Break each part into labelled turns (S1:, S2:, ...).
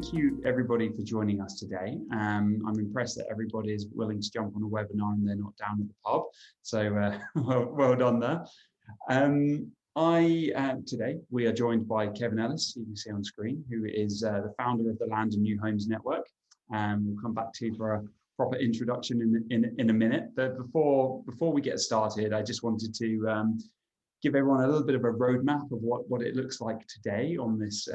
S1: thank you everybody for joining us today. I'm impressed that everybody is willing to jump on a webinar and they're not down at the pub. So well done there. Today we are joined by Kevin Ellis, you can see on screen, who is the founder of the Land and New Homes Network. We'll come back to you for a proper introduction in a minute. But before we get started, I just wanted to give everyone a little bit of a roadmap of what it looks like today on this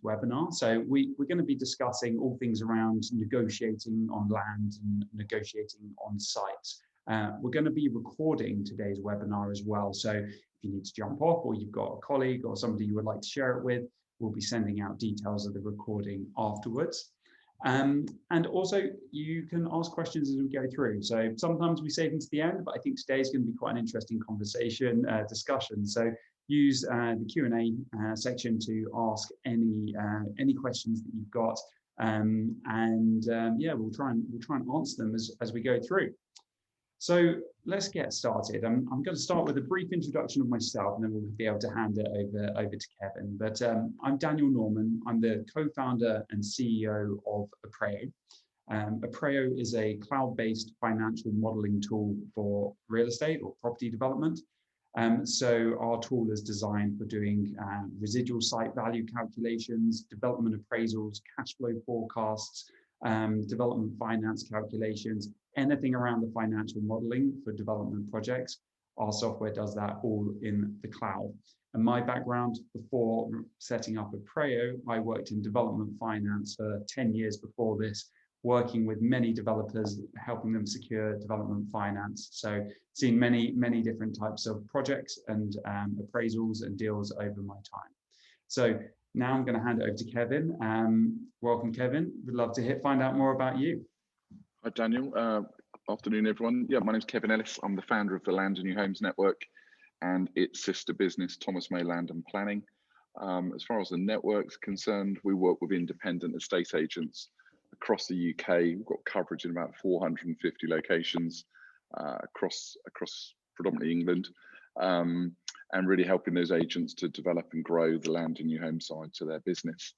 S1: webinar. So we're going to be discussing all things around negotiating on land and negotiating on sites. We're going to be recording today's webinar as well. So if you need to jump off, or you've got a colleague or somebody you would like to share it with, we'll be sending out details of the recording afterwards. And also you can ask questions as we go through. So sometimes we save them to the end, but I think today is going to be quite an interesting discussion. So use the Q&A section to ask any questions that you've got, yeah, we'll try and answer them as we go through. So let's get started. I'm going to start with a brief introduction of myself, and then we'll be able to hand it over to Kevin. But I'm Daniel Norman. I'm the co-founder and CEO of Aprao. Aprao is a cloud-based financial modeling tool for real estate or property development. So our tool is designed for doing residual site value calculations, development appraisals, cash flow forecasts, development finance calculations, anything around the financial modeling for development projects. Our software does that all in the cloud. And my background before setting up Aprao, I worked in development finance for 10 years before this, working with many developers, helping them secure development finance. So seen many different types of projects and appraisals and deals over my time. So now I'm going to hand it over to Kevin. Welcome, Kevin. We'd love to find out more about you.
S2: Hi, Daniel. Afternoon, everyone. Yeah, my name's Kevin Ellis. I'm the founder of the Land and New Homes Network and its sister business, Thomas May Land and Planning. As far as the network's concerned, we work with independent estate agents across the UK. We've got coverage in about 450 locations across predominantly England, and really helping those agents to develop and grow the land and new home side to their business.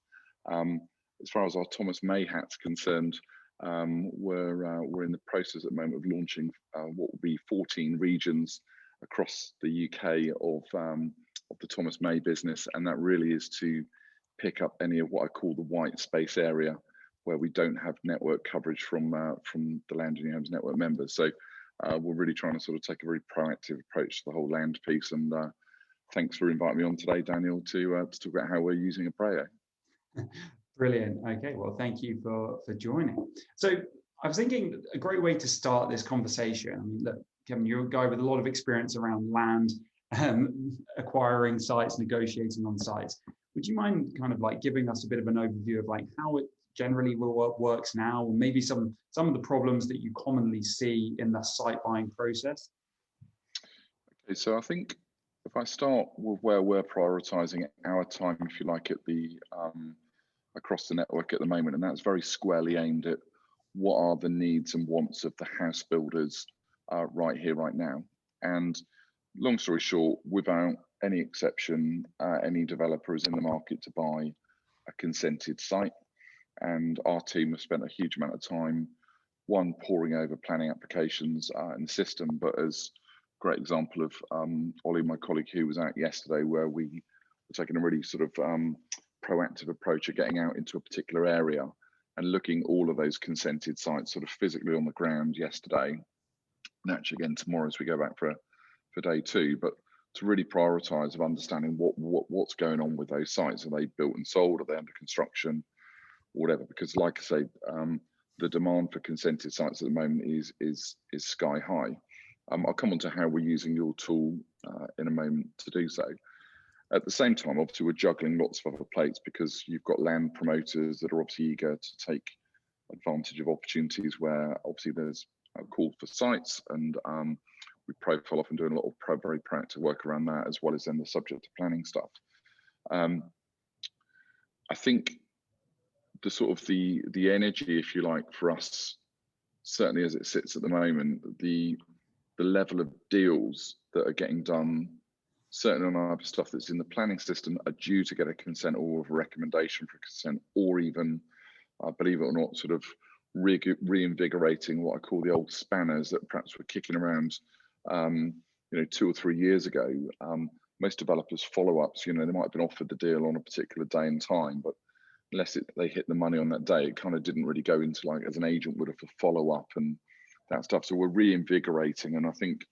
S2: As far as our Thomas May hat's concerned, we're in the process at the moment of launching what will be 14 regions across the UK of the Thomas May business, and that really is to pick up any of what I call the white space area where we don't have network coverage from the Land and New Homes Network members. So we're really trying to sort of take a very proactive approach to the whole land piece. And thanks for inviting me on today, Daniel, to talk about how we're using Aprao.
S1: Brilliant. Okay, well, thank you for joining. So I was thinking a great way to start this conversation. I mean, look, Kevin, you're a guy with a lot of experience around land, acquiring sites, negotiating on sites. Would you mind kind of like giving us a bit of an overview of like how it generally works now, or maybe some of the problems that you commonly see in the site buying process?
S2: Okay, so I think if I start with where we're prioritizing our time, if you like, at the across the network at the moment, and that's very squarely aimed at what are the needs and wants of the house builders right here, right now. And long story short, without any exception, any developer is in the market to buy a consented site. And our team have spent a huge amount of time, one, poring over planning applications in the system, but as a great example of Ollie, my colleague, who was out yesterday, where we were taking a really sort of proactive approach of getting out into a particular area and looking all of those consented sites sort of physically on the ground yesterday, and actually again tomorrow as we go back for day two, but to really prioritize of understanding what's going on with those sites. Are they built and sold? Are they under construction? Whatever, because like I say, the demand for consented sites at the moment is sky high. I'll come on to how we're using your tool in a moment to do so. At the same time, obviously, we're juggling lots of other plates because you've got land promoters that are obviously eager to take advantage of opportunities where obviously there's a call for sites, and we profile off and doing a lot of very proactive work around that, as well as then the subject to planning stuff. I think the sort of the energy, if you like, for us, certainly as it sits at the moment, the level of deals that are getting done, certainly on our stuff that's in the planning system, are due to get a consent or a recommendation for consent, or even believe it or not, sort of reinvigorating what I call the old spanners that perhaps were kicking around, 2 or 3 years ago. Most developers follow-ups, they might have been offered the deal on a particular day and time, but unless they hit the money on that day, it kind of didn't really go into, like, as an agent would have, for follow-up and that stuff. So we're reinvigorating, and I think,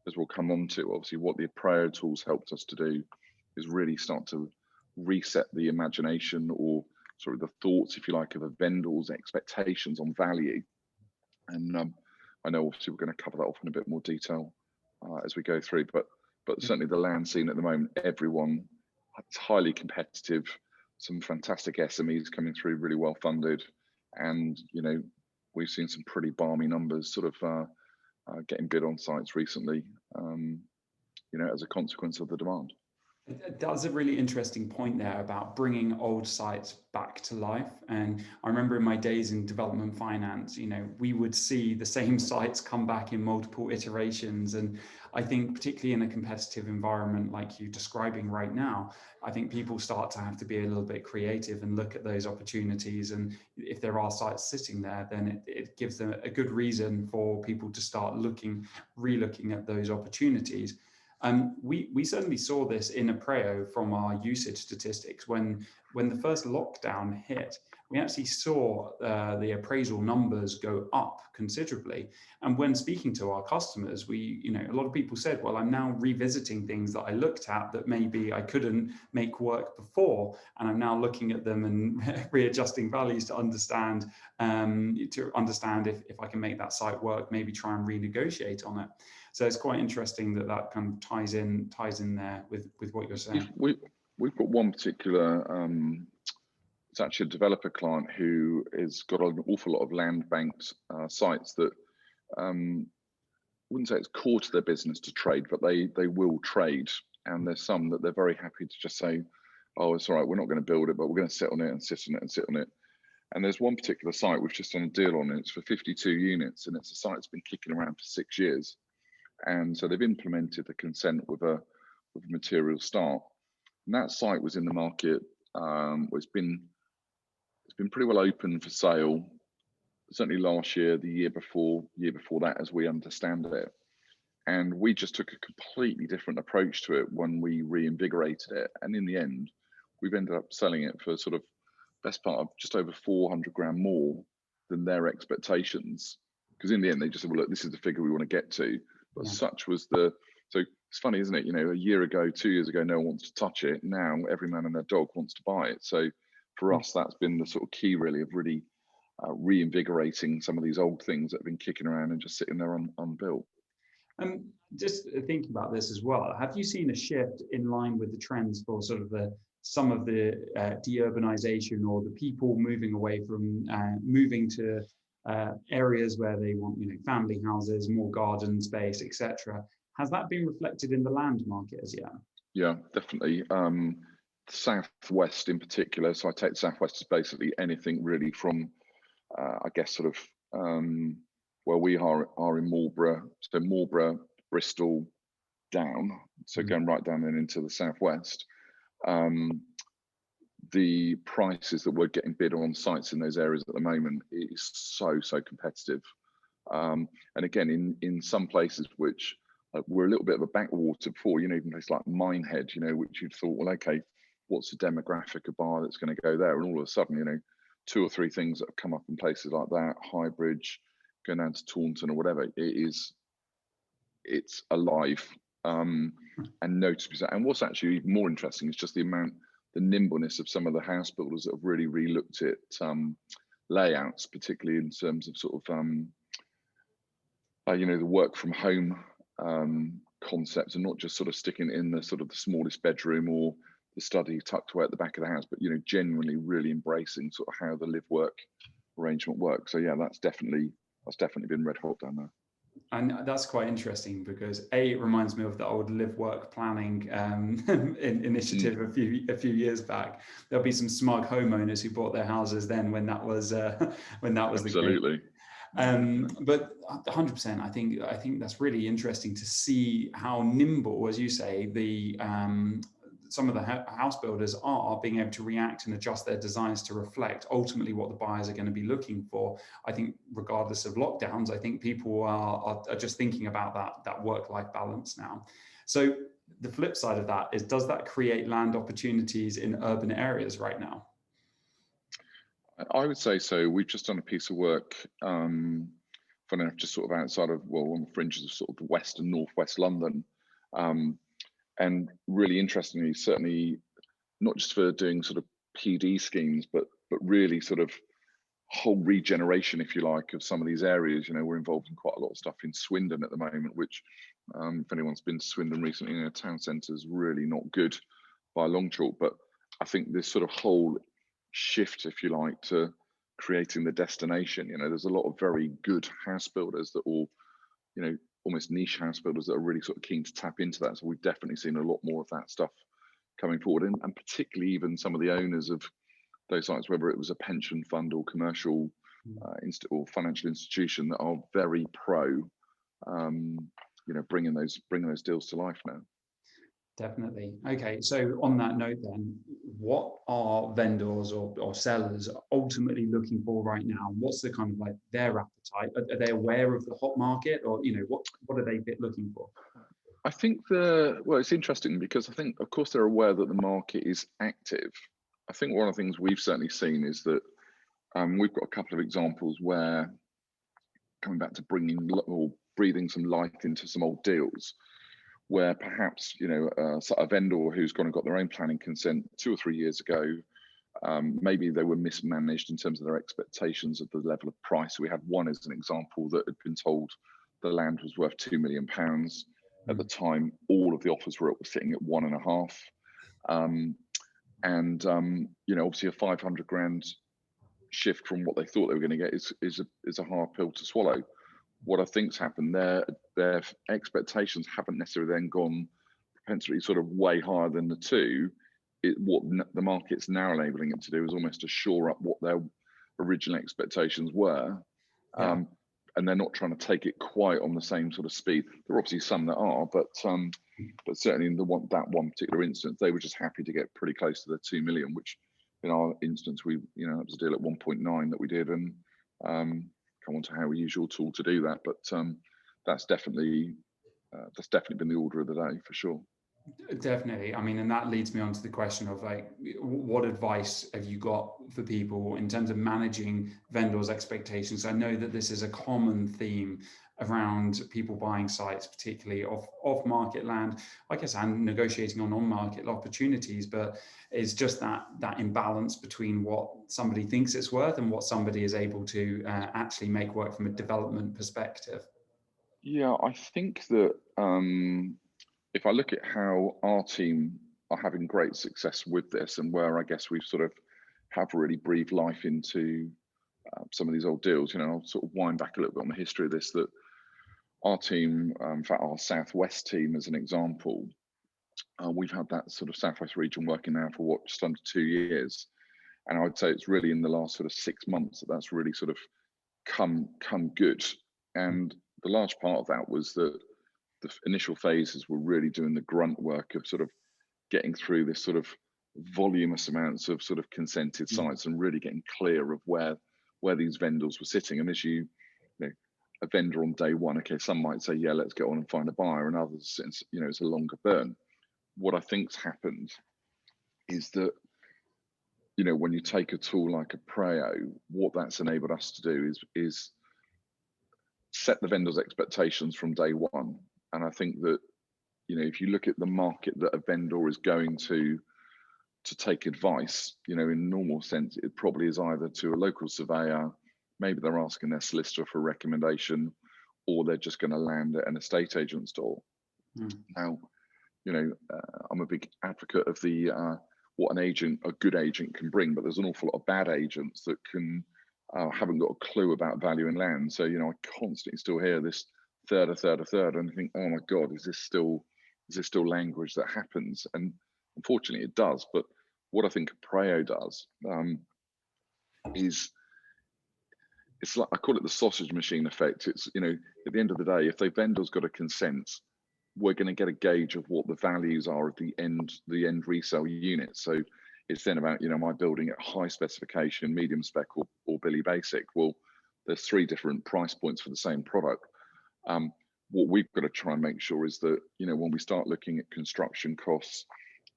S2: as we'll come on to, obviously what the Aprao tools helped us to do is really start to reset the imagination, or sort of the thoughts, if you like, of a vendor's expectations on value. And I know obviously we're going to cover that off in a bit more detail as we go through, but certainly the land scene at the moment, everyone, it's highly competitive, some fantastic SMEs coming through, really well funded, and we've seen some pretty balmy numbers sort of getting bid on sites recently, as a consequence of the demand.
S1: That's a really interesting point there about bringing old sites back to life. And I remember in my days in development finance, we would see the same sites come back in multiple iterations. And I think particularly in a competitive environment like you're describing right now, I think people start to have to be a little bit creative and look at those opportunities. And if there are sites sitting there, then it gives them a good reason for people to start re-looking at those opportunities. We certainly saw this in Aprao from our usage statistics. When the first lockdown hit, we actually saw the appraisal numbers go up considerably. And when speaking to our customers, a lot of people said, well, I'm now revisiting things that I looked at that maybe I couldn't make work before, and I'm now looking at them and readjusting values to understand if I can make that site work, maybe try and renegotiate on it. So it's quite interesting that kind of ties in there with what you're saying.
S2: We've got one particular, it's actually a developer client who has got an awful lot of land banked sites that wouldn't say it's core to their business to trade, but they will trade. And there's some that they're very happy to just say, oh, it's all right, we're not going to build it, but we're going to sit on it and sit on it and sit on it. And there's one particular site we've just done a deal on, and it's for 52 units, and it's a site that's been kicking around for 6 years. And so they've implemented the consent with a material start. And that site was in the market. It's been pretty well open for sale. Certainly last year, the year before that, as we understand it. And we just took a completely different approach to it when we reinvigorated it. And in the end, we've ended up selling it for sort of best part of just over 400 grand more than their expectations. Because in the end, they just said, well, look, this is the figure we want to get to. But such was so it's funny, isn't it? A year ago, 2 years ago, no one wants to touch it. Now every man and their dog wants to buy it. So for us, that's been the sort of key, really, of really reinvigorating some of these old things that have been kicking around and just sitting there unbuilt.
S1: Just thinking about this as well, have you seen a shift in line with the trends for sort of some of the deurbanization, or the people moving away from moving to areas where they want, family houses, more garden space, etc.? Has that been reflected in the land market as yet?
S2: Yeah, definitely. Southwest in particular. So I take Southwest as basically anything really from, I guess, sort of where we are in Marlborough. So Marlborough, Bristol, down. So going right down and into the Southwest. The prices that we're getting bid on sites in those areas at the moment is so competitive. And again, in some places which were a little bit of a backwater before, even places like Minehead, which you'd thought, well, okay, what's the demographic of buyer that's going to go there? And all of a sudden, 2 or 3 things that have come up in places like that, Highbridge, going down to Taunton or whatever, it's alive and noticeably. And what's actually even more interesting is just the nimbleness of some of the house builders that have really re-looked at layouts, particularly in terms of sort of the work from home concepts, and not just sort of sticking in the sort of the smallest bedroom or the study tucked away at the back of the house, but genuinely really embracing sort of how the live work arrangement works. So yeah, that's definitely been red hot down there.
S1: And that's quite interesting because it reminds me of the old live work planning initiative a few years back. There'll be some smug homeowners who bought their houses then when that was
S2: absolutely
S1: the case. But 100%, I think that's really interesting to see how nimble, as you say, some of the house builders are being able to react and adjust their designs to reflect ultimately what the buyers are going to be looking for. I think regardless of lockdowns, I think people are just thinking about that work-life balance now. So the flip side of that is, does that create land opportunities in urban areas right now?
S2: I would say so. We've just done a piece of work, funny enough, just sort of outside of, well, on the fringes of sort of west and northwest London. And really interestingly, certainly not just for doing sort of PD schemes, but really sort of whole regeneration, if you like, of some of these areas. You know, we're involved in quite a lot of stuff in Swindon at the moment, which, if anyone's been to Swindon recently, you know, town centre is really not good by a long chalk. But I think this sort of whole shift, if you like, to creating the destination, you know, there's a lot of very good house builders that all, you know, almost niche house builders that are really sort of keen to tap into that. So we've definitely seen a lot more of that stuff coming forward, and particularly even some of the owners of those sites, whether it was a pension fund or commercial or financial institution, that are very pro, you know, bringing those deals to life now.
S1: Definitely. Okay, so on that note then, what are vendors or sellers ultimately looking for right now? What's the kind of like their appetite? Are they aware of the hot market, or, you know, what are they looking for?
S2: I think well, it's interesting because I think, of course, they're aware that the market is active. I think one of the things we've certainly seen is that we've got a couple of examples where, coming back to bringing or breathing some life into some old deals, where perhaps, you know, a vendor who's gone and got their own planning consent 2 or 3 years ago, maybe they were mismanaged in terms of their expectations of the level of price. We had one as an example that had been told the land was worth £2 million. At the time, all of the offers were sitting at 1.5. You know, obviously a 500 grand shift from what they thought they were going to get is a hard pill to swallow. What I think's happened, their expectations haven't necessarily then gone propensity sort of way higher than the two. What the market's now enabling it to do is almost to shore up what their original expectations were. Yeah. And they're not trying to take it quite on the same sort of speed. There are obviously some that are, but certainly in that one particular instance, they were just happy to get pretty close to the 2 million, which in our instance, it was a deal at 1.9 that we did, and come on to how we use your tool to do that. But that's definitely been the order of the day for sure.
S1: Definitely. I mean, and that leads me on to the question of, like, what advice have you got for people in terms of managing vendors' expectations? I know that this is a common theme around people buying sites, particularly off-market land, I guess, and negotiating on on-market opportunities, but it's just that imbalance between what somebody thinks it's worth and what somebody is able to actually make work from a development perspective.
S2: Yeah, I think that if I look at how our team are having great success with this, and where I guess we've sort of have really breathed life into some of these old deals, you know, I'll sort of wind back a little bit on the history of this, that our team, in fact, our Southwest team as an example, we've had that sort of Southwest region working now for just under 2 years. And I would say it's really in the last sort of 6 months that's really sort of come good. And the large part of that was that the initial phases were really doing the grunt work of sort of getting through this sort of voluminous amounts of sort of consented sites and really getting clear of where these vendors were sitting. And as you know, a vendor on day one, okay, some might say, yeah, let's get on and find a buyer, and others, since, you know, it's a longer burn. What I think's happened is that, you know, when you take a tool like Aprao, what that's enabled us to do is set the vendor's expectations from day one. And I think that, you know, if you look at the market that a vendor is going to take advice, you know, in normal sense, it probably is either to a local surveyor, maybe they're asking their solicitor for a recommendation, or they're just going to land at an estate agent's door. Now, you know, I'm a big advocate of what a good agent can bring, but there's an awful lot of bad agents that haven't got a clue about valuing land. So, you know, I constantly still hear this third, and I think, oh my God, is this still language that happens? And unfortunately, it does. But what I think Aprao does is, it's like, I call it the sausage machine effect. It's, you know, at the end of the day, if the vendor's got a consent, we're going to get a gauge of what the values are of the end resale unit. So it's then about, am I building at high specification, medium spec, or Billy Basic? Well, there's 3 different price points for the same product. What we've got to try and make sure is that, when we start looking at construction costs,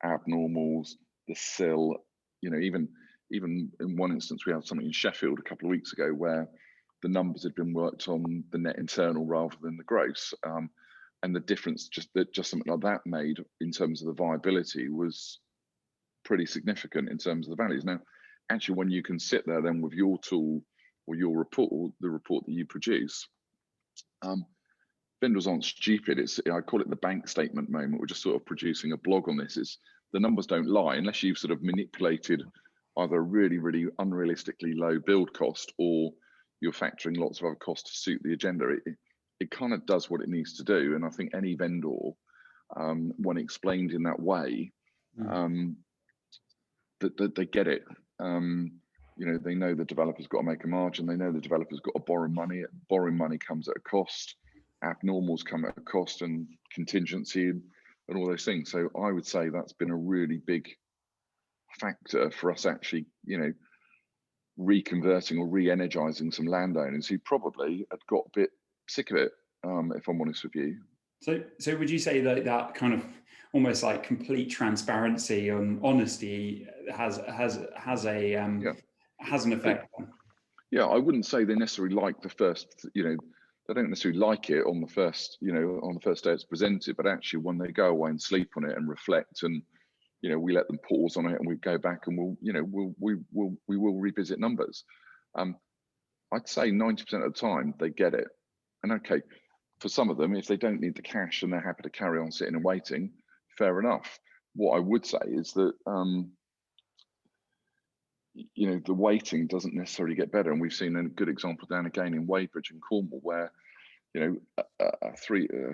S2: abnormals, the sill, even in one instance, we had something in Sheffield a couple of weeks ago where the numbers had been worked on the net internal rather than the gross. And the difference just something like that made in terms of the viability was pretty significant in terms of the values. Now, actually, when you can sit there then with your tool or your report, or the report that you produce, vendors aren't stupid. I call it the bank statement moment. We're just sort of producing a blog on this. It's the numbers don't lie unless you've sort of manipulated either a really, really unrealistically low build cost, or you're factoring lots of other costs to suit the agenda. It kind of does what it needs to do. And I think any vendor, when explained in that way, that they get it. They know the developer's got to make a margin. They know the developer's got to borrow money. Borrowing money comes at a cost. Abnormals come at a cost, and contingency and all those things. So I would say that's been a really big factor for us actually, reconverting or re-energizing some landowners who probably had got a bit sick of it, if I'm honest with you.
S1: So would you say that kind of almost like complete transparency and honesty has an effect?
S2: Yeah, I wouldn't say they necessarily like the first, they don't necessarily like it on the first, on the first day it's presented, but actually when they go away and sleep on it and reflect, and we let them pause on it, and we go back and we will revisit numbers. I'd say 90% of the time they get it. And okay, for some of them, if they don't need the cash and they're happy to carry on sitting and waiting, fair enough. What I would say is that the waiting doesn't necessarily get better, and we've seen a good example down again in Wadebridge in Cornwall, where a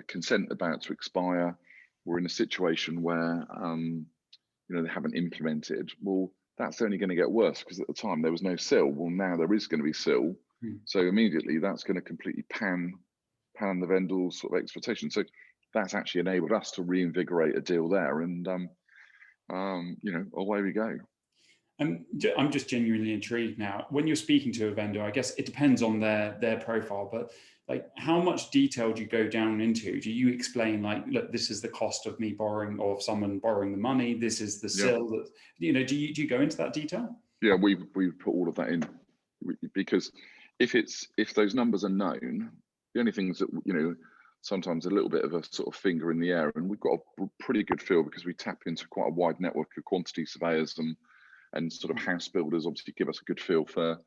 S2: consent about to expire. We're in a situation where they haven't implemented. Well, that's only going to get worse, because at the time there was no sill. Well, now there is going to be sill, so immediately that's going to completely pan the vendor's sort of expectation. So that's actually enabled us to reinvigorate a deal there, and away we go.
S1: I'm just genuinely intrigued now. When you're speaking to a vendor, I guess it depends on their profile, but like, how much detail do you go down into? Do you explain, like, look, this is the cost of me borrowing, or of someone borrowing the money, this is the sill, that, do you go into that detail?
S2: Yeah, we put all of that in, because if those numbers are known, the only things that, sometimes a little bit of a sort of finger in the air, and we've got a pretty good feel because we tap into quite a wide network of quantity surveyors and sort of house builders, obviously give us a good feel for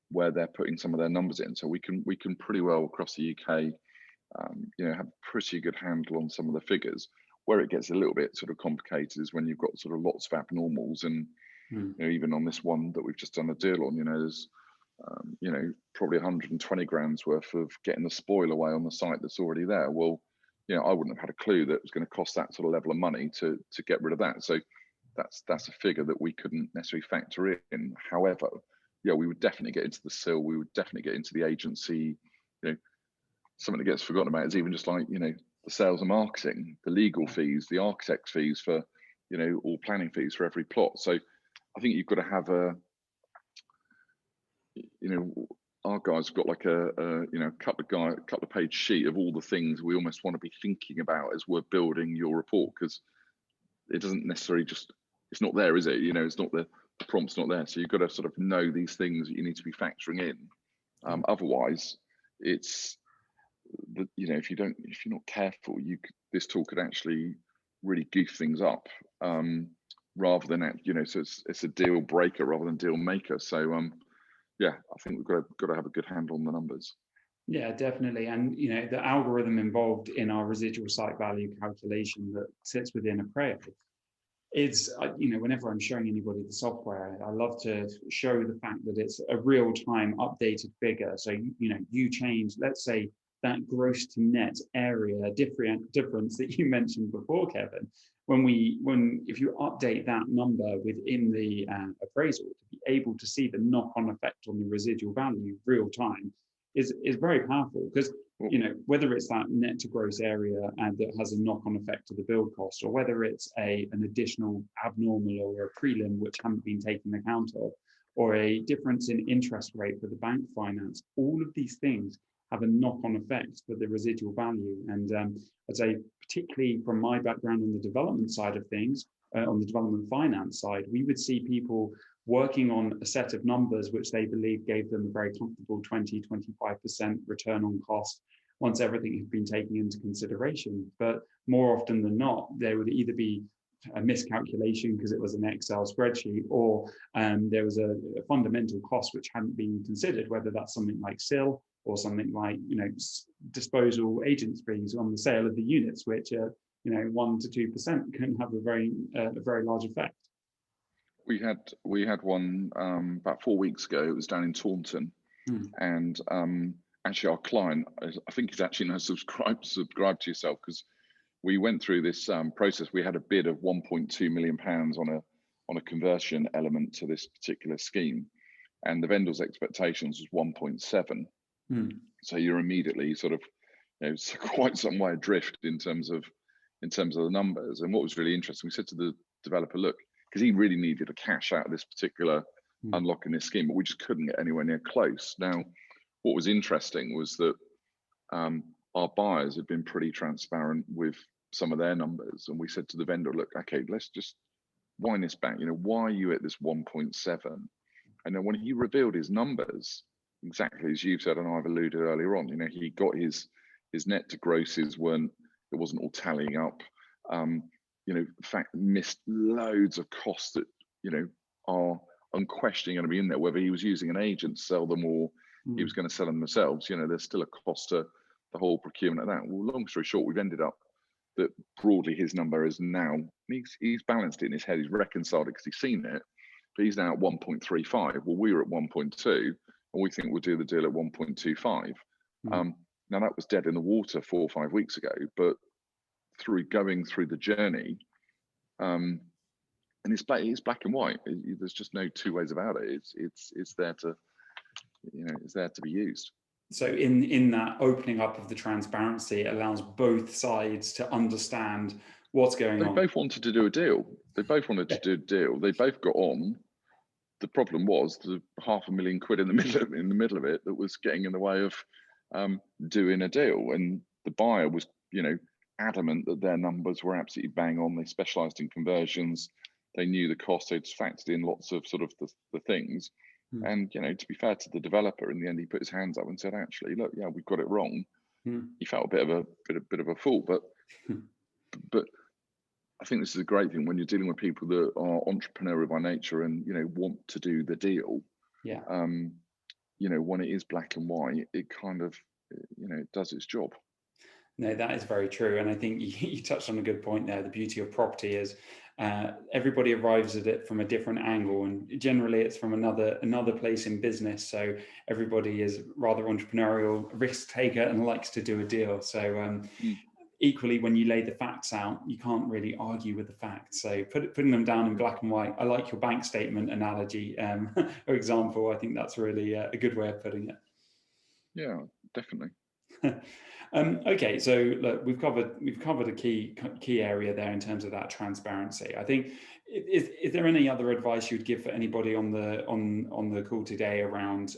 S2: where they're putting some of their numbers in. So we can pretty well across the UK, have a pretty good handle on some of the figures. Where it gets a little bit sort of complicated is when you've got sort of lots of abnormals, and even on this one that we've just done a deal on, there's probably 120 grand's worth of getting the spoil away on the site that's already there. Well, I wouldn't have had a clue that it was going to cost that sort of level of money to get rid of that. So that's a figure that we couldn't necessarily factor in. However, we would definitely get into the sill. We would definitely get into the agency. Something that gets forgotten about is even just like, the sales and marketing, the legal fees, the architect's fees for, all planning fees for every plot. So I think you've got to have our guys have got like a couple of page sheet of all the things we almost want to be thinking about as we're building your report, because it doesn't necessarily it's not there, is it? It's not the prompt's not there. So you've got to sort of know these things that you need to be factoring in. Otherwise, it's if you're not careful, this tool could actually really goof things up, rather than so it's a deal breaker rather than deal maker. So I think we've got to have a good handle on the numbers.
S1: Yeah, definitely. And the algorithm involved in our residual site value calculation that sits within Aprao, it's whenever I'm showing anybody the software, I love to show the fact that it's a real-time updated figure. So you change, let's say, that gross to net area difference that you mentioned before, Kevin. If you update that number within the appraisal, to be able to see the knock-on effect on the residual value real time is very powerful, because whether it's that net to gross area and that has a knock-on effect to the build cost, or whether it's an additional abnormal or a prelim which haven't been taken account of, or a difference in interest rate for the bank finance, all of these things have a knock-on effect for the residual value. And I'd say, particularly from my background on the development side of things, on the development finance side, we would see people working on a set of numbers which they believe gave them a very comfortable 20-25% return on cost once everything had been taken into consideration. But more often than not, there would either be a miscalculation because it was an Excel spreadsheet, or there was a fundamental cost which hadn't been considered, whether that's something like SIL or something like disposal agents fees on the sale of the units, which 1 to 2% can have a very large effect.
S2: We had one about 4 weeks ago. It was down in Taunton, and actually our client, I think he's actually now subscribed to yourself, because we went through this process. We had a bid of £1.2 million on a conversion element to this particular scheme, and the vendor's expectations was 1.7. So you're immediately sort of quite some way adrift in terms of the numbers. And what was really interesting, we said to the developer, look, because he really needed a cash out of this particular unlocking this scheme, but we just couldn't get anywhere near close. Now, what was interesting was that our buyers had been pretty transparent with some of their numbers, and we said to the vendor, look, okay, let's just wind this back. Why are you at this 1.7? And then when he revealed his numbers, exactly as you've said and I've alluded earlier on, he got his net to grosses it wasn't all tallying up. In fact, missed loads of costs that are unquestionably going to be in there, whether he was using an agent to sell them or he was going to sell them themselves. There's still a cost to the whole procurement of that. Well, long story short, we've ended up that broadly his number is now, he's balanced it in his head, he's reconciled it because he's seen it, but he's now at 1.35. Well, we were at 1.2, and we think we'll do the deal at 1.25. Now that was dead in the water 4 or 5 weeks ago, but through going through the journey, and it's black and white. There's just no two ways about it. It's there to, it's there to be used.
S1: So in that opening up of the transparency, it allows both sides to understand what's going on.
S2: They both wanted to do a deal. They both wanted to do a deal. They both got on. The problem was the £500,000 in the middle of it that was getting in the way of doing a deal. And the buyer was, adamant that their numbers were absolutely bang on. They specialised in conversions. They knew the cost. They'd factored in lots of sort of the things. And to be fair to the developer, in the end, he put his hands up and said, "Actually, look, yeah, we got it wrong." He felt a bit of a fool, but I think this is a great thing when you're dealing with people that are entrepreneurial by nature and want to do the deal.
S1: Yeah.
S2: When it is black and white, it kind of it does its job.
S1: No, that is very true, and I think you touched on a good point there. The beauty of property is everybody arrives at it from a different angle, and generally it's from another place in business. So everybody is rather entrepreneurial, risk taker, and likes to do a deal. So equally, when you lay the facts out, you can't really argue with the facts. So putting them down in black and white. I like your bank statement analogy or example. I think that's really a good way of putting it.
S2: Yeah, definitely.
S1: Okay, so look, we've covered a key area there in terms of that transparency. I think, is there any other advice you'd give for anybody on the call today around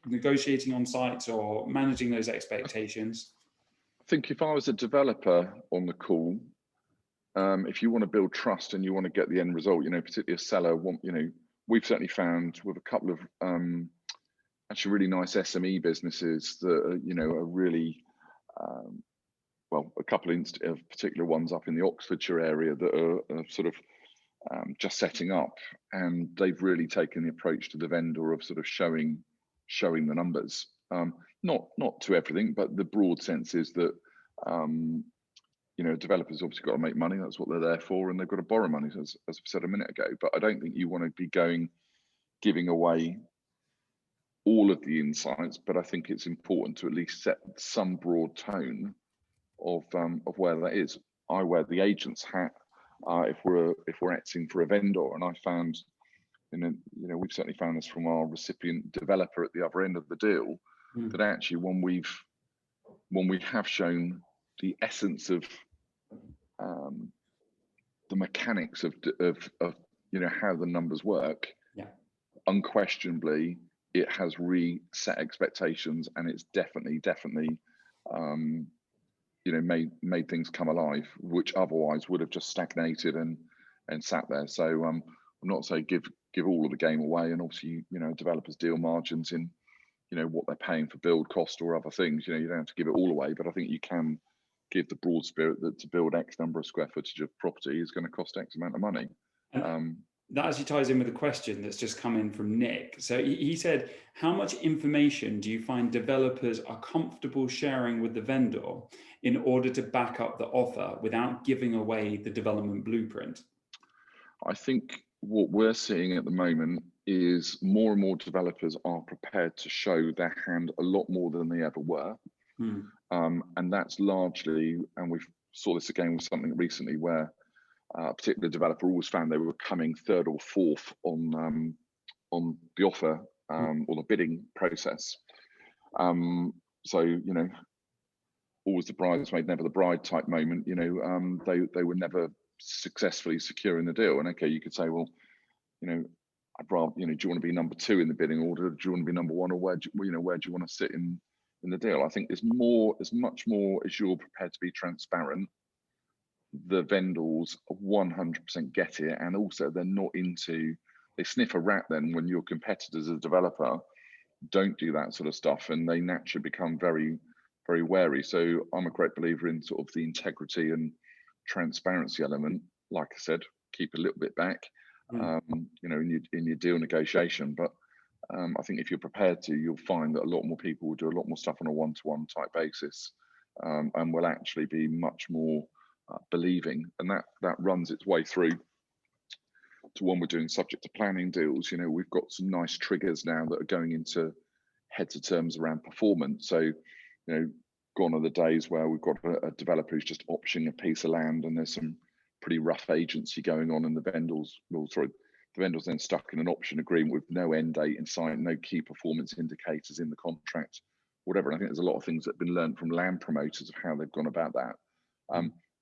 S1: negotiating on site or managing those expectations?
S2: I think if I was a developer on the call, if you want to build trust and you want to get the end result, particularly a seller, we've certainly found with a couple of actually really nice SME businesses that are really a couple of particular ones up in the Oxfordshire area that are sort of just setting up, and they've really taken the approach to the vendor of sort of showing the numbers, not to everything, but the broad sense is that developers obviously got to make money. That's what they're there for, and they've got to borrow money, as I said a minute ago. But I don't think you want to be giving away all of the insights, but I think it's important to at least set some broad tone of where that is. I wear the agent's hat if we're acting for a vendor, and I found we've certainly found this from our recipient developer at the other end of the deal, that actually when we have shown the essence of the mechanics of how the numbers work, unquestionably it has reset expectations, and it's definitely made things come alive, which otherwise would have just stagnated and sat there. So I'm not saying give all of the game away, and obviously developers deal margins in what they're paying for build cost or other things. You don't have to give it all away, but I think you can give the broad spirit that to build X number of square footage of property is going to cost X amount of money.
S1: That actually ties in with a question that's just come in from Nick. So he said, how much information do you find developers are comfortable sharing with the vendor in order to back up the offer without giving away the development blueprint?
S2: I think what we're seeing at the moment is more and more developers are prepared to show their hand a lot more than they ever were. And that's largely, and we saw this again with something recently where a particular developer always found they were coming third or fourth on the offer or the bidding process. So always the bridesmaid, never the bride type moment. They were never successfully securing the deal. And okay, you could say, well, I'd rather, do you want to be number 2 in the bidding order? Do you want to be number 1, or where do you want to sit in the deal? I think there's much more as you're prepared to be transparent. The vendors 100% get it, and also they're not they sniff a rat then when your competitors as a developer don't do that sort of stuff, and they naturally become very, very wary. So I'm a great believer in sort of the integrity and transparency element. Like I said, keep a little bit back, in your deal negotiation. But I think if you're prepared to, you'll find that a lot more people will do a lot more stuff on a one-to-one type basis, and will actually be much more believing, and that runs its way through to when we're doing subject to planning deals. We've got some nice triggers now that are going into heads of terms around performance. So gone are the days where we've got a developer who's just optioning a piece of land and there's some pretty rough agency going on, and the vendors then stuck in an option agreement with no end date in sight, no key performance indicators in the contract, whatever. And I think there's a lot of things that have been learned from land promoters of how they've gone about that.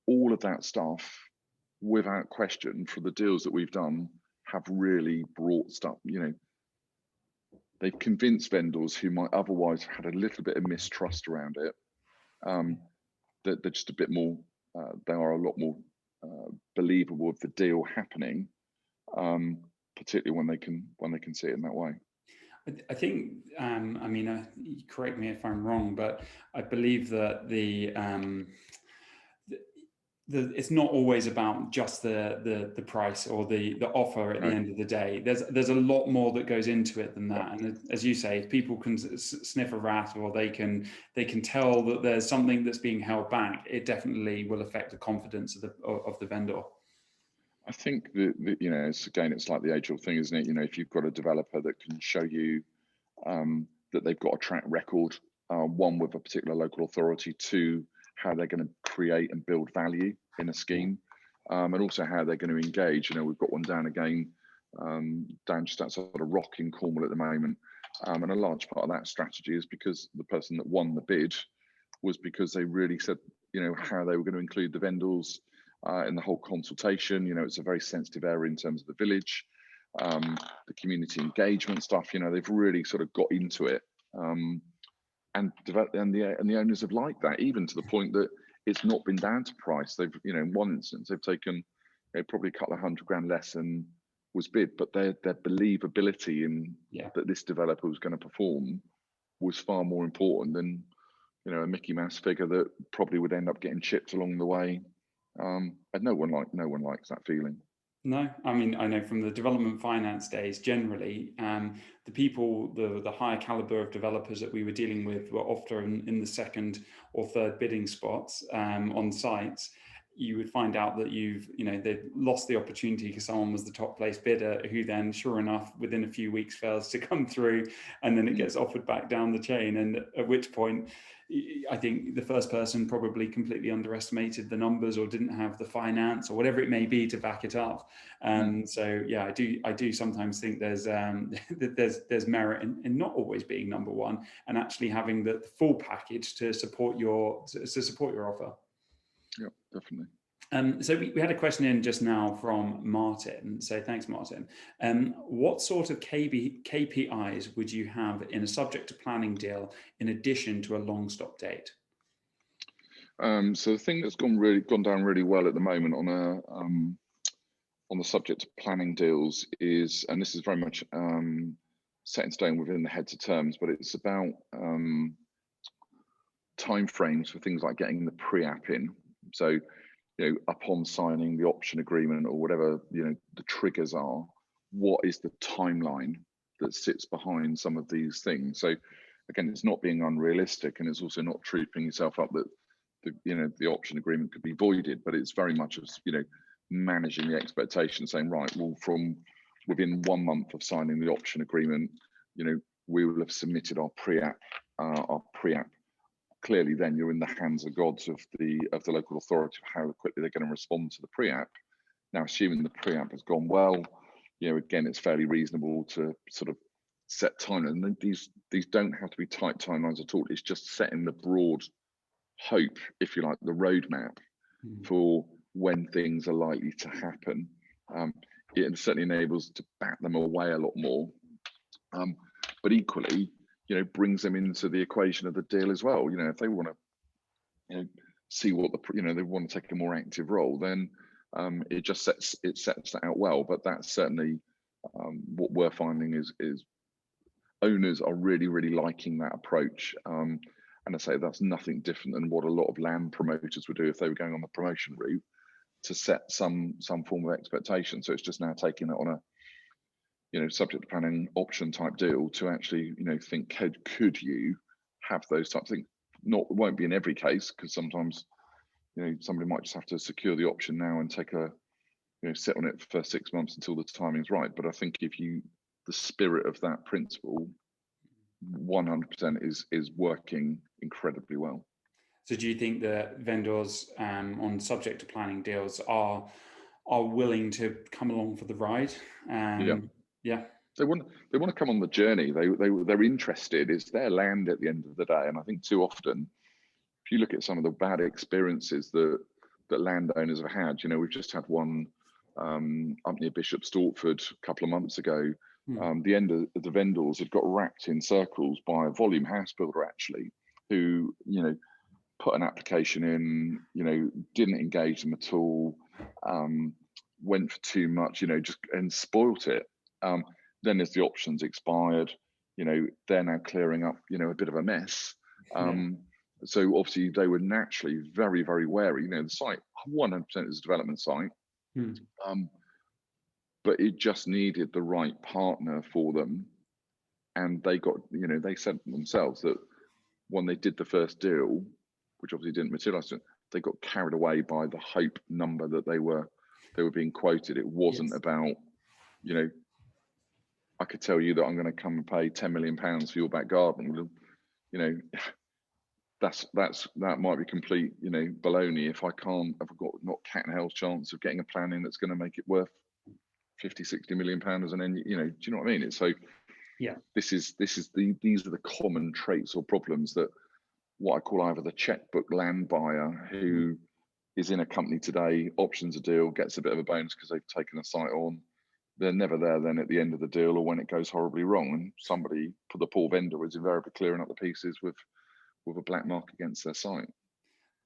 S2: All of that stuff, without question, for the deals that we've done, have really brought stuff, they've convinced vendors who might otherwise have had a little bit of mistrust around it, that they're just a bit more, they are a lot more believable of the deal happening, particularly when they can see it in that way.
S1: I think, correct me if I'm wrong, but I believe that it's not always about just the price or the offer at the end of the day. There's a lot more that goes into it than that. And as you say, if people can sniff a rat, or they can tell that there's something that's being held back, it definitely will affect the confidence of the vendor.
S2: I think that it's like the age-old thing, isn't it? If you've got a developer that can show you that they've got a track record, one, with a particular local authority, two, how they're going to create and build value in a scheme, and also how they're going to engage. We've got one down just outside of Rock in Cornwall at the moment, and a large part of that strategy is because the person that won the bid was because they really said, how they were going to include the vendors in the whole consultation. It's a very sensitive area in terms of the village, the community engagement stuff. They've really sort of got into it. And the owners have liked that, even to the point that it's not been down to price. They've, in one instance, they've taken probably a couple of $100,000 less than was bid, but their believability in that this developer was going to perform was far more important than a Mickey Mouse figure that probably would end up getting chipped along the way. And no one likes that feeling.
S1: No, I know from the development finance days, generally, the people, the higher caliber of developers that we were dealing with were often in the second or third bidding spots on sites. you would find out that they've lost the opportunity because someone was the top place bidder, who then, sure enough, within a few weeks fails to come through, and then it gets offered back down the chain. And at which point, I think the first person probably completely underestimated the numbers, or didn't have the finance, or whatever it may be, to back it up. So yeah, I do sometimes think there's there's merit in not always being number one, and actually having the full package to support your offer.
S2: Yeah, definitely.
S1: So we had a question in just now from Martin. So thanks, Martin. What sort of KPIs would you have in a subject to planning deal in addition to a long stop date?
S2: So the thing that's gone down really well at the moment on the subject of planning deals is, and this is very much set in stone within the heads of terms, but it's about timeframes for things like getting the pre-app in. So, upon signing the option agreement or whatever, the triggers are, what is the timeline that sits behind some of these things? So again, it's not being unrealistic, and it's also not tripping yourself up that the option agreement could be voided, but it's very much as, managing the expectation, saying, right, well, from within 1 month of signing the option agreement, we will have submitted our pre-app. Clearly, then you're in the hands of gods of the local authority of how quickly they're going to respond to the pre-app. Now, assuming the pre-app has gone well, again, it's fairly reasonable to sort of set timelines. And these don't have to be tight timelines at all. It's just setting the broad hope, if you like, the roadmap for when things are likely to happen. It certainly enables to back them away a lot more, but equally, brings them into the equation of the deal as well. If they want to, see what they want to take a more active role, then it just sets that out well. But that's certainly what we're finding is owners are really, really liking that approach. And I say that's nothing different than what a lot of land promoters would do if they were going on the promotion route, to set some form of expectation. So it's just now taking it on a subject to planning option type deal to actually think, could you have those types of things? It won't be in every case, because sometimes somebody might just have to secure the option now and take a sit on it for 6 months until the timing's right. But I think the spirit of that principle 100% is working incredibly well.
S1: So do you think that vendors on subject to planning deals are willing to come along for the ride? Yeah.
S2: They want to come on the journey. They're interested. It's their land at the end of the day. And I think too often, if you look at some of the bad experiences that landowners have had, we've just had one up near Bishop Stortford a couple of months ago. The end of the vendors had got wrapped in circles by a volume house builder, actually, who put an application in, didn't engage them at all, went for too much, and spoilt it. Then as the options expired, they're now clearing up, a bit of a mess. So obviously they were naturally very, very wary. The site 100% is a development site, but it just needed the right partner for them. And they got, they said themselves that when they did the first deal, which obviously didn't materialize, they got carried away by the hope number that they were being quoted. It wasn't about, I could tell you that I'm going to come and pay £10 million for your back garden. That might be complete, baloney if I've got not cat and hell's chance of getting a plan in that's going to make it worth 50, 60 million pounds. And then, do you know what I mean? It's so,
S1: yeah,
S2: these are the common traits or problems that what I call either the checkbook land buyer who is in a company today, options a deal, gets a bit of a bonus because they've taken a site on. They're never there then at the end of the deal or when it goes horribly wrong. And somebody, for the poor vendor, is invariably clearing up the pieces with a black mark against their site.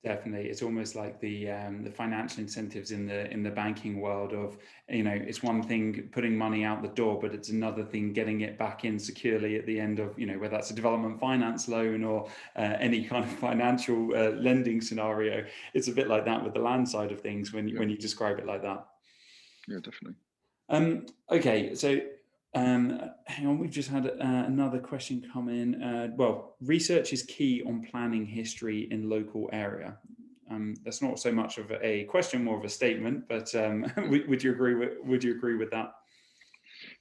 S1: Definitely, it's almost like the financial incentives in the banking world of, it's one thing putting money out the door, but it's another thing getting it back in securely at the end of, whether that's a development finance loan or any kind of financial lending scenario. It's a bit like that with the land side of things when you describe it like that.
S2: Yeah, definitely.
S1: Okay, so hang on, we've just had another question come in. Well, research is key on planning history in local area. That's not so much of a question, more of a statement. But would you agree with that?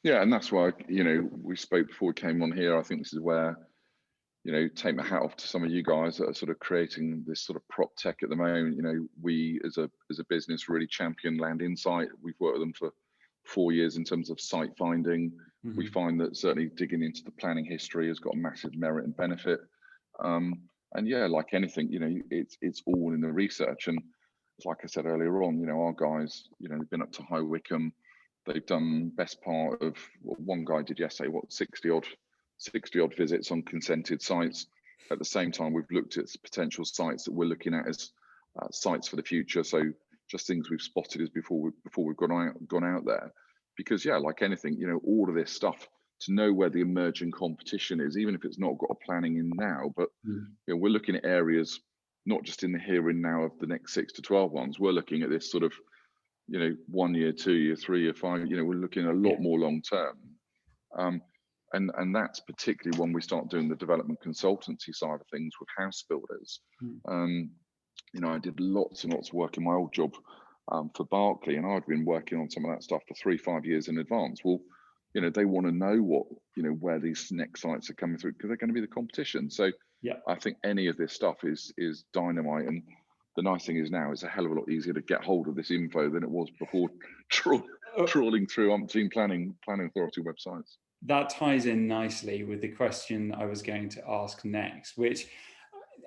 S2: Yeah, and that's why, we spoke before we came on here. I think this is where, take my hat off to some of you guys that are sort of creating this sort of prop tech at the moment. We as a business really champion Land Insight. We've worked with them for 4 years in terms of site finding. Mm-hmm. We find that certainly digging into the planning history has got a massive merit and benefit. And yeah, like anything, it's all in the research. And like I said earlier on, our guys, they've been up to High Wycombe. They've done best part of what one guy did yesterday, 60 odd visits on consented sites. At the same time, we've looked at potential sites that we're looking at as sites for the future. So just things we've spotted as before we've gone out there. Because yeah, like anything, all of this stuff, to know where the emerging competition is, even if it's not got a planning in now, but we're looking at areas not just in the here and now of the next 6 to 12 months. We're looking at this sort of 1 year, 2 year, 3 year, 5. We're looking at a lot more long term. And that's particularly when we start doing the development consultancy side of things with house builders. I did lots and lots of work in my old job for Barclay, and I'd been working on some of that stuff for 3-5 years in advance. Well, they want to know what, where these next sites are coming through, because they're going to be the competition. So I think any of this stuff is dynamite. And the nice thing is now it's a hell of a lot easier to get hold of this info than it was before trawling through umpteen planning authority websites.
S1: That ties in nicely with the question I was going to ask next, which,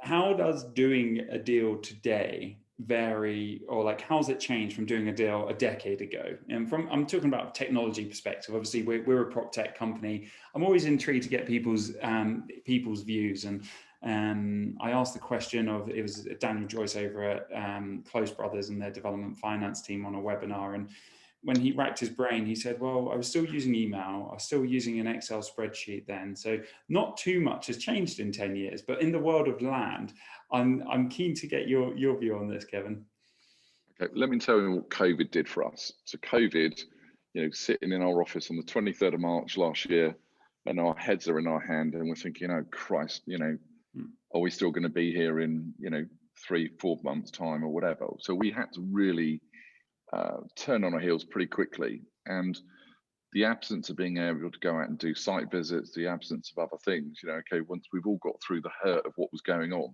S1: how does doing a deal today vary, or like how's it changed from doing a deal a decade ago? And I'm talking about a technology perspective. Obviously, we're a prop tech company. I'm always intrigued to get people's views. And I asked the question of, it was Daniel Joyce over at Close Brothers and their development finance team on a webinar. And when he racked his brain, he said, well, I was still using email. I was still using an Excel spreadsheet then. So not too much has changed in 10 years. But in the world of land, I'm keen to get your view on this, Kevin.
S2: Okay, let me tell you what COVID did for us. So COVID, sitting in our office on the 23rd of March last year, and our heads are in our hand, and we're thinking, oh, Christ, are we still going to be here in, 3-4 months' time or whatever? So we had to really turn on our heels pretty quickly. And the absence of being able to go out and do site visits, the absence of other things, once we've all got through the hurt of what was going on,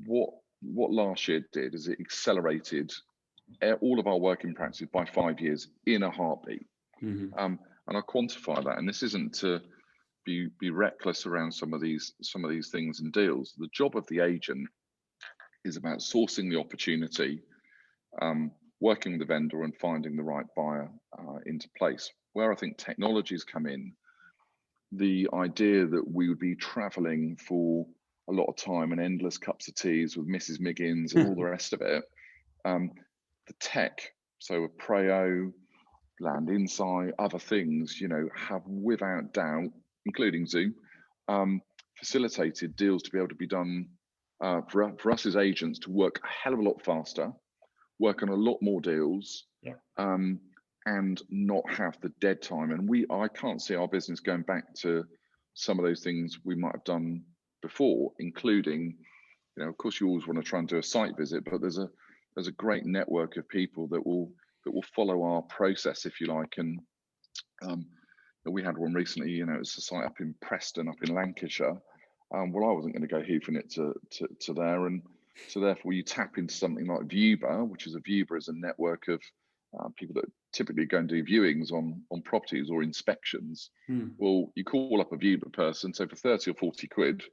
S2: what last year did is it accelerated all of our working practices by 5 years in a heartbeat. And I quantify that, and this isn't to be reckless around some of these things and deals. The job of the agent is about sourcing the opportunity, working with the vendor and finding the right buyer into place. Where I think technology's come in, the idea that we would be traveling for a lot of time and endless cups of teas with Mrs. Miggins and all the rest of it, the tech, so Aprao, Land Insight, other things, have without doubt, including Zoom, facilitated deals to be able to be done for us as agents to work a hell of a lot faster, work on a lot more deals, and not have the dead time. And I can't see our business going back to some of those things we might have done before, including, of course, you always want to try and do a site visit, but there's a great network of people that will follow our process, if you like. And we had one recently, it's a site up in Preston, up in Lancashire. Well, I wasn't going to go hoofing it to there, and so therefore you tap into something like Viewber, which is a network of people that typically go and do viewings on properties or inspections. Well, you call up a Viewber person, so for 30 or 40 quid,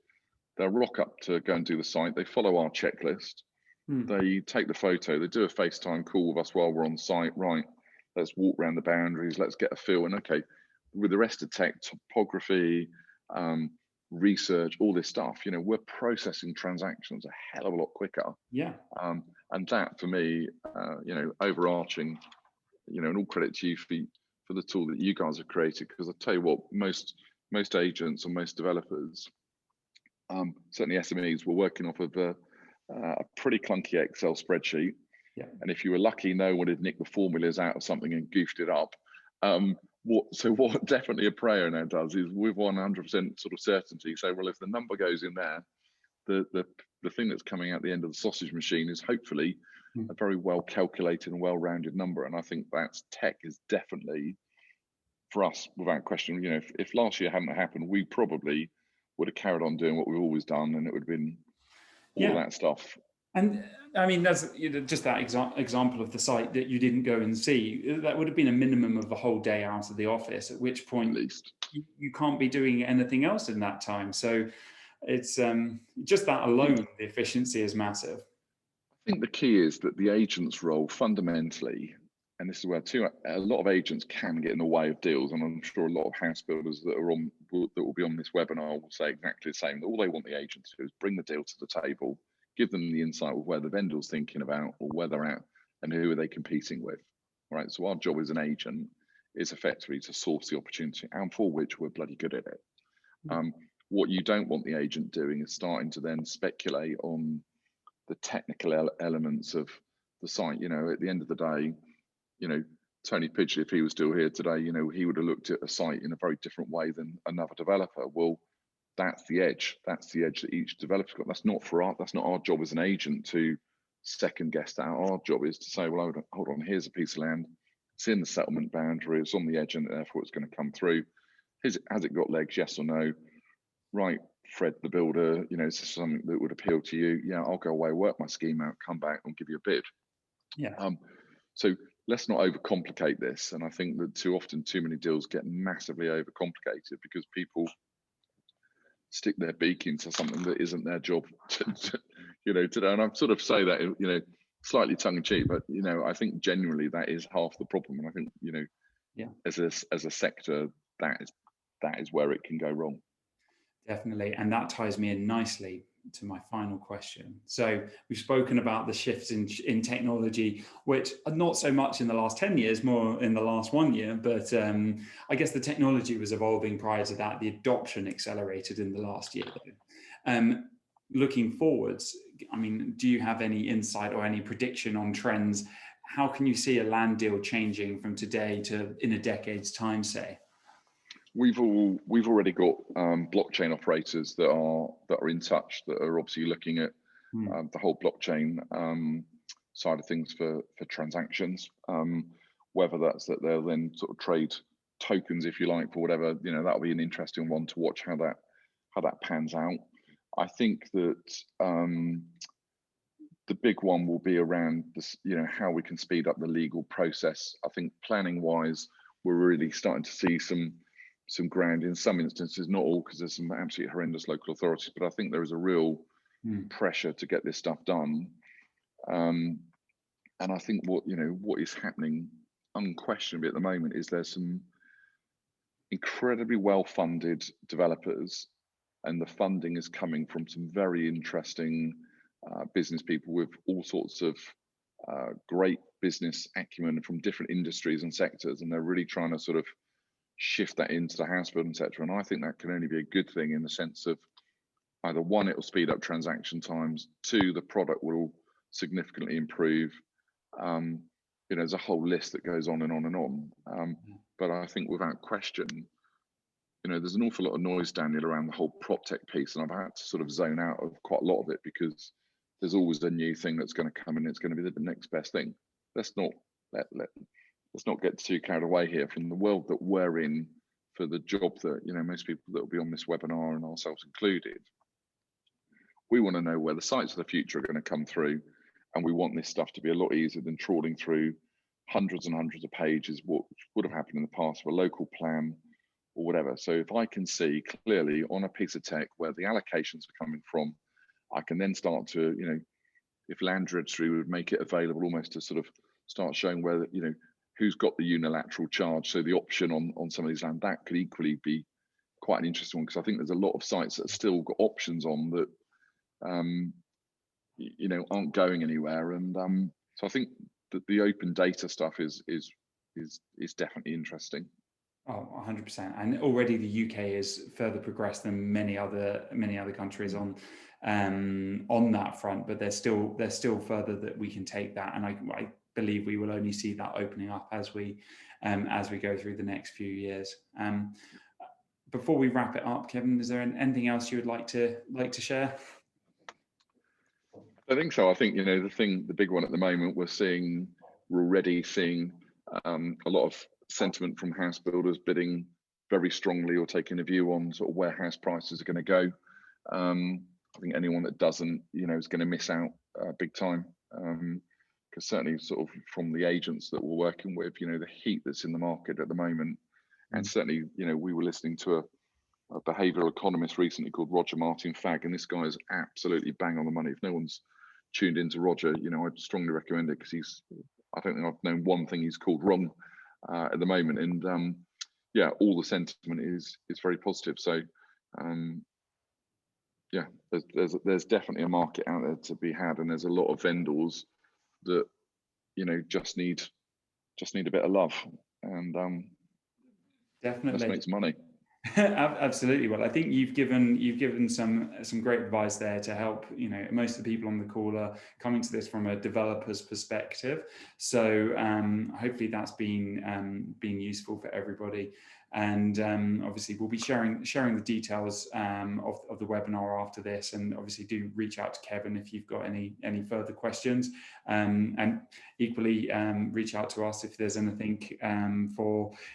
S2: they'll rock up to go and do the site. They follow our checklist. They take the photo. They do a FaceTime call with us while we're on site. Right, let's walk around the boundaries. Let's get a feel. And okay, with the rest of tech, topography, research, all this stuff, we're processing transactions a hell of a lot quicker. And that for me, overarching, and all credit to you for the tool that you guys have created, because I tell you what, most agents or most developers, certainly SMEs, were working off of a pretty clunky Excel spreadsheet. And if you were lucky, no one had nicked the formulas out of something and goofed it up. What definitely Aprao now does is with 100% sort of certainty say, well, if the number goes in there, the thing that's coming out the end of the sausage machine is hopefully a very well calculated and well-rounded number. And I think that's tech is definitely, for us, without question, you know, if last year hadn't happened, we probably would have carried on doing what we've always done, and it would have been all of that stuff.
S1: And I mean, that's just that example of the site that you didn't go and see. That would have been a minimum of a whole day out of the office, at which point
S2: At least
S1: you can't be doing anything else in that time. So it's just that alone, the efficiency is massive.
S2: I think the key is that the agent's role fundamentally, and this is where a lot of agents can get in the way of deals, and I'm sure a lot of house builders that will be on this webinar will say exactly the same. That all they want the agent to do is bring the deal to the table, give them the insight of where the vendor's thinking about or where they're at and who are they competing with. Right. So our job as an agent is effectively to source the opportunity, and for which we're bloody good at it. What you don't want the agent doing is starting to then speculate on the technical elements of the site. You know, at the end of the day, you know, Tony Pidgley, if he was still here today, you know, he would have looked at a site in a very different way than another developer. Well, that's the edge. That's the edge that each developer's got. That's not our job as an agent to second guess that. Our job is to say, well, hold on, here's a piece of land. It's in the settlement boundary. It's on the edge, and therefore it's going to come through. Has it got legs? Yes or no? Right, Fred, the builder, you know, is this something that would appeal to you? Yeah, I'll go away, work my scheme out, come back and give you a bid.
S1: Yeah.
S2: So let's not overcomplicate this. And I think that too often, too many deals get massively overcomplicated because people stick their beak into something that isn't their job to do. And I sort of say that, you know, slightly tongue in cheek, but, you know, I think genuinely that is half the problem. And I think, you know, as a sector, that is where it can go wrong.
S1: Definitely. And that ties me in nicely to my final question. So we've spoken about the shifts in technology, which are not so much in the last 10 years, more in the last 1 year. But I guess the technology was evolving prior to that. The adoption accelerated in the last year. Looking forwards, I mean, do you have any insight or any prediction on trends? How can you see a land deal changing from today to in a decade's time, say?
S2: We've already got blockchain operators that are in touch, that are obviously looking at the whole blockchain side of things for transactions. Whether that's that they'll then sort of trade tokens, if you like, for whatever, you know, that'll be an interesting one to watch how that pans out. I think that the big one will be around this, you know, how we can speed up the legal process. I think planning wise, we're really starting to see some ground in some instances, not all, because there's some absolutely horrendous local authorities, but I think there is a real pressure to get this stuff done. And I think what is happening unquestionably at the moment is there's some incredibly well-funded developers, and the funding is coming from some very interesting business people with all sorts of great business acumen from different industries and sectors, and they're really trying to sort of shift that into the house building sector. And I think that can only be a good thing in the sense of either one, it will speed up transaction times, two, the product will significantly improve. You know, there's a whole list that goes on and on and on. But I think without question, you know, there's an awful lot of noise, Daniel, around the whole prop tech piece, and I've had to sort of zone out of quite a lot of it because there's always a new thing that's going to come in. It's going to be the next best thing. Let's not get too carried away here from the world that we're in for the job that, you know, most people that will be on this webinar and ourselves included. We want to know where the sites of the future are going to come through, and we want this stuff to be a lot easier than trawling through hundreds and hundreds of pages, what would have happened in the past for a local plan or whatever. So if I can see clearly on a piece of tech where the allocations are coming from, I can then start to, you know, if land registry would make it available almost to sort of start showing where, you know, who's got the unilateral charge. So the option on some of these land, that could equally be quite an interesting one, because I think there's a lot of sites that still got options on that, you know, aren't going anywhere. And so I think that the open data stuff is definitely interesting.
S1: Oh, 100%. And already the UK is further progressed than many other countries on that front, but there's still further that we can take that. And I believe we will only see that opening up as we go through the next few years. Before we wrap it up, Kevin, is there anything else you would like to share?
S2: I think so. I think, the big one at the moment, we're already seeing a lot of sentiment from house builders bidding very strongly or taking a view on sort of where house prices are going to go. I think anyone that doesn't, is going to miss out big time. Because certainly sort of from the agents that we're working with, the heat that's in the market at the moment, and certainly, we were listening to a behavioural economist recently called Roger Martin Fagg, and this guy is absolutely bang on the money. If no one's tuned into Roger, I'd strongly recommend it, because I don't think I've known one thing he's called wrong at the moment. And yeah, all the sentiment is very positive. So yeah, there's definitely a market out there to be had, and there's a lot of vendors that just need a bit of love, and
S1: Definitely.
S2: let's make some money.
S1: Absolutely. Well, I think you've given some great advice there to help. Most of the people on the call are coming to this from a developer's perspective, so hopefully that's been useful for everybody. And obviously we'll be sharing the details of the webinar after this, and obviously do reach out to Kevin if you've got any further questions, and equally reach out to us if there's anything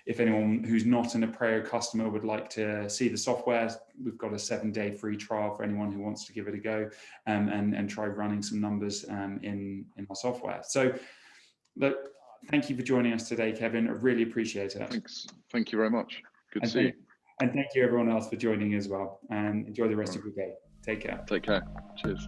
S1: if anyone who's not an Aprao customer would like to see the software. We've got a 7-day free trial for anyone who wants to give it a go, and try running some numbers in our software. So look, thank you for joining us today, Kevin. I really appreciate it.
S2: Thanks. Thank you very much. Good to see you.
S1: And thank you everyone else for joining as well. And enjoy the rest of your day. Take care.
S2: Take care. Cheers.